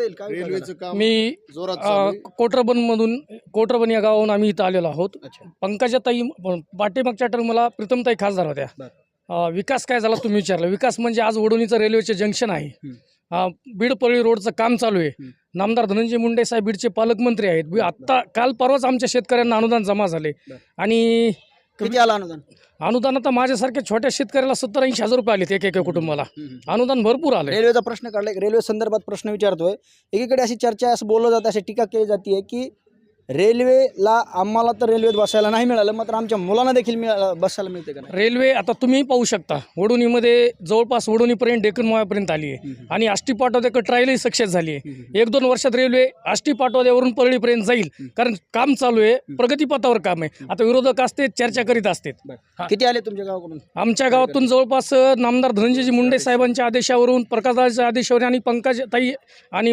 येईल काय विकास रेल्वेचं झाला? काम मी जोरात चालू आहे. कोटरबन या गावाहून आम्ही इथं आलेलो आहोत. अच्छा. पंकजाताई पाठीमागच्या टर्मला प्रीतमताई खासदार होत्या. विकास काय झाला तुम्ही विचारलं. विकास म्हणजे आज वडोणीचं रेल्वेचे जंक्शन आहे. बीड परळी रोडचं काम चालू आहे. नामदार धनंजय मुंडे साहेब बीडचे पालकमंत्री आहेत. आत्ता काल परवाच आमच्या शेतकऱ्यांना अनुदान जमा झाले. आणि किती आला अनुदान? अनुदान आता माझ्यासारख्या छोट्या शेतकऱ्याला 70-80 हजार रुपये आलेत एका कुटुंबाला. अनुदान भरपूर आले. रेल्वेचा प्रश्न काढलाय. रेल्वे संदर्भात प्रश्न विचारतोय. एकीकडे अशी चर्चा आहे, असं बोललं जातं, अशी टीका केली जाते की रेल्वेला आम्हाला तर रेल्वेत बसायला नाही मिळालं, मात्र आमच्या मुलांना देखील बसायला मिळते का नाही? रेल्वे आता तुम्ही पाहू शकता वडोणीमध्ये जवळपास वडोणीपर्यंत डेक्कन मोहापर्यंत आली आहे. आणि आष्टी पाटोद्याकडे ट्रायलही सक्सेस झाली आहे. 1-2 वर्षात रेल्वे आष्टी पाटोद्यावरून परळीपर्यंत जाईल, कारण काम चालू आहे, प्रगतीपथावर काम आहे. आता विरोधक असते चर्चा करीत असतात. किती आले तुमच्या गावाकडून? आमच्या गावातून जवळपास नामदार धनंजयजी मुंडे साहेबांच्या आदेशावरून, प्रकाशदाच्या आदेशावरून आणि पंकजताई आणि